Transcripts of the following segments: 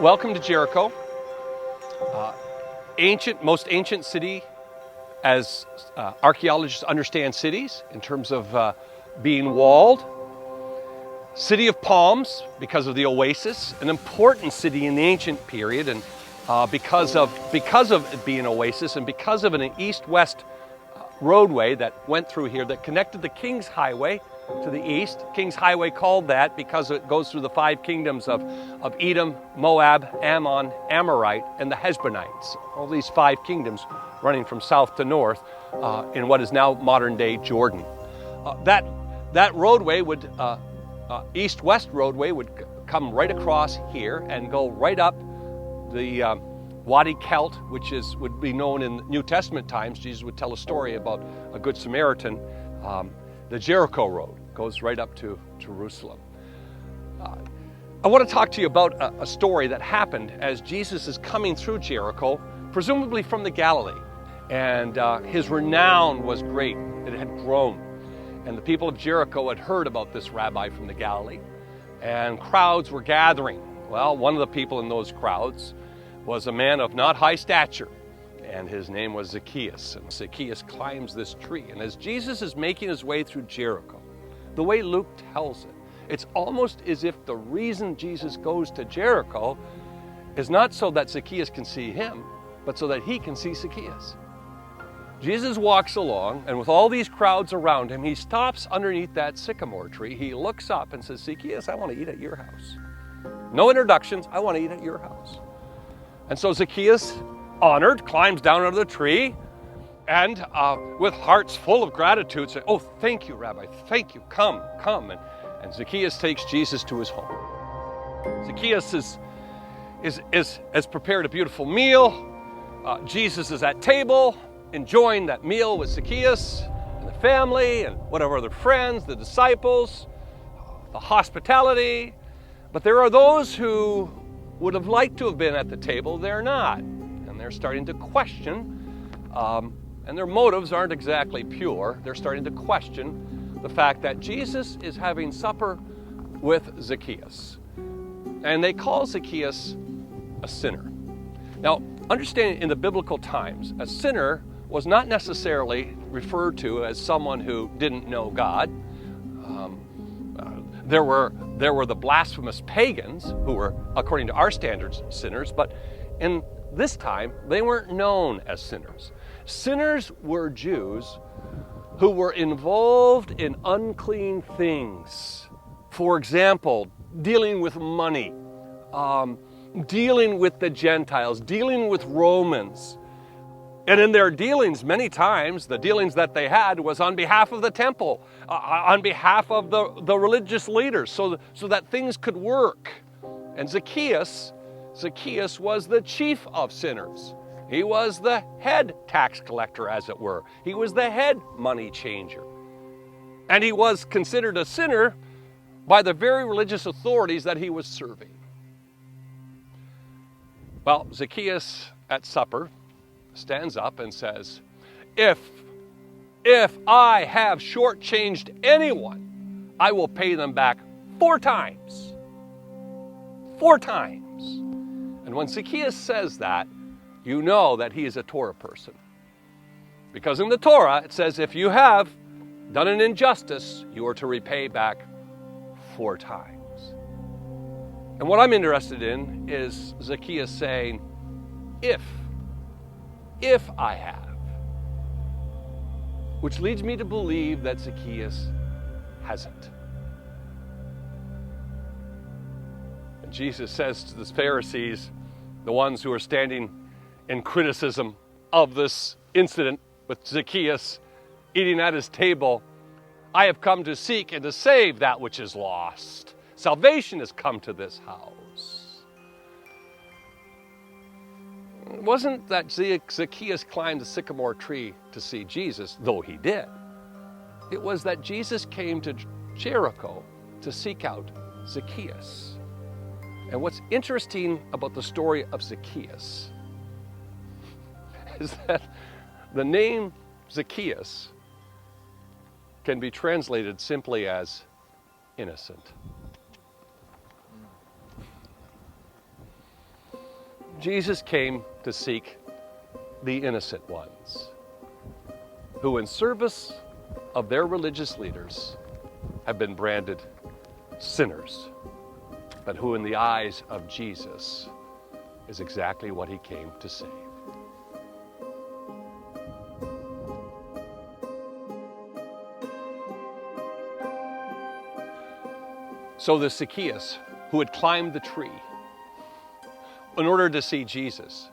Welcome to Jericho, most ancient city as archaeologists understand cities in terms of being walled. City of palms because of the oasis, an important city in the ancient period, and because of it being an oasis and because of an east-west roadway that went through here that connected the King's Highway to the east. King's Highway called that because it goes through the five kingdoms of Edom, Moab, Ammon, Amorite, and the Heshbonites. All these five kingdoms running from south to north in what is now modern-day Jordan. That roadway would, east-west roadway would come right across here and go right up the Wadi Kelt, which would be known in New Testament times. Jesus would tell a story about a Good Samaritan. The Jericho road goes right up to Jerusalem. I want to talk to you about a story that happened as Jesus is coming through Jericho, presumably from the Galilee. And his renown was great. It had grown. And the people of Jericho had heard about this rabbi from the Galilee. And crowds were gathering. Well, one of the people in those crowds was a man of not high stature. And his name was Zacchaeus. And Zacchaeus climbs this tree. And as Jesus is making his way through Jericho, the way Luke tells it, it's almost as if the reason Jesus goes to Jericho is not so that Zacchaeus can see him, but so that he can see Zacchaeus. Jesus walks along, and with all these crowds around him, he stops underneath that sycamore tree. He looks up and says, Zacchaeus, I want to eat at your house. No introductions, I want to eat at your house. And so Zacchaeus, honored, climbs down out of the tree and with hearts full of gratitude say, oh, thank you, Rabbi, thank you, come. And Zacchaeus takes Jesus to his home. Zacchaeus has prepared a beautiful meal. Jesus is at table, enjoying that meal with Zacchaeus and the family and whatever other friends, the disciples, the hospitality. But there are those who would have liked to have been at the table. They're not. And they're starting to question, and their motives aren't exactly pure. They're starting to question the fact that Jesus is having supper with Zacchaeus. And they call Zacchaeus a sinner. Now, understanding in the biblical times, a sinner was not necessarily referred to as someone who didn't know God. There were the blasphemous pagans who were, according to our standards, sinners, but in this time, they weren't known as sinners. Sinners were Jews who were involved in unclean things. For example, dealing with money, dealing with the Gentiles, dealing with Romans. And in their dealings, many times, the dealings that they had was on behalf of the temple, on behalf of the religious leaders, so that things could work. And Zacchaeus was the chief of sinners. He was the head tax collector, as it were. He was the head money changer. And he was considered a sinner by the very religious authorities that he was serving. Well, Zacchaeus at supper stands up and says, if I have shortchanged anyone, I will pay them back 4 times. 4 times. And when Zacchaeus says that, you know that he is a Torah person. Because in the Torah, it says if you have done an injustice, you are to repay back 4 times. And what I'm interested in is Zacchaeus saying, if I have. Which leads me to believe that Zacchaeus hasn't. And Jesus says to the Pharisees, the ones who are standing in criticism of this incident with Zacchaeus eating at his table, I have come to seek and to save that which is lost. Salvation has come to this house. It wasn't that Zacchaeus climbed the sycamore tree to see Jesus, though he did. It was that Jesus came to Jericho to seek out Zacchaeus. And what's interesting about the story of Zacchaeus is that the name Zacchaeus can be translated simply as innocent. Jesus came to seek the innocent ones, who in service of their religious leaders have been branded sinners, but who in the eyes of Jesus is exactly what he came to save. So the Zacchaeus, who had climbed the tree in order to see Jesus,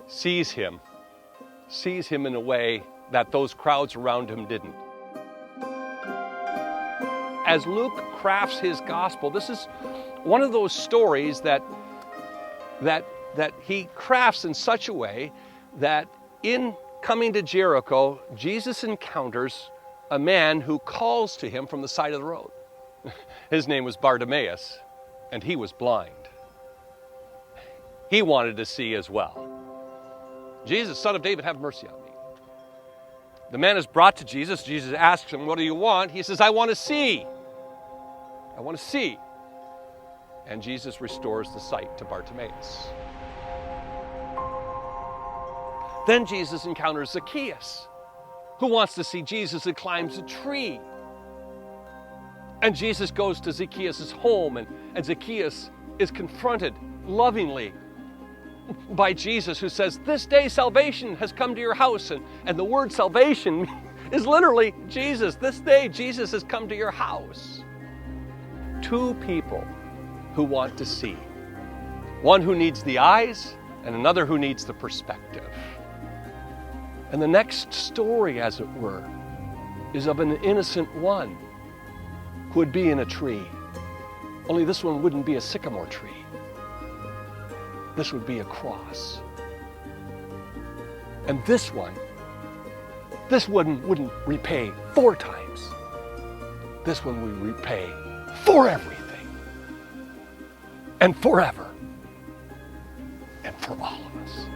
sees him in a way that those crowds around him didn't. As Luke crafts his gospel, this is one of those stories that he crafts in such a way that in coming to Jericho, Jesus encounters a man who calls to him from the side of the road. His name was Bartimaeus, and he was blind. He wanted to see as well. Jesus, Son of David, have mercy on me. The man is brought to Jesus. Jesus asks him, what do you want? He says, I want to see. I want to see. And Jesus restores the sight to Bartimaeus. Then Jesus encounters Zacchaeus, who wants to see Jesus and climbs a tree. And Jesus goes to Zacchaeus' home, and Zacchaeus is confronted lovingly by Jesus, who says, this day salvation has come to your house. And the word salvation is literally Jesus. This day Jesus has come to your house. Two people who want to see. One who needs the eyes, and another who needs the perspective. And the next story, as it were, is of an innocent one who would be in a tree. Only this one wouldn't be a sycamore tree. This would be a cross. And this one wouldn't repay 4 times. This one would repay for everything and forever and for all of us.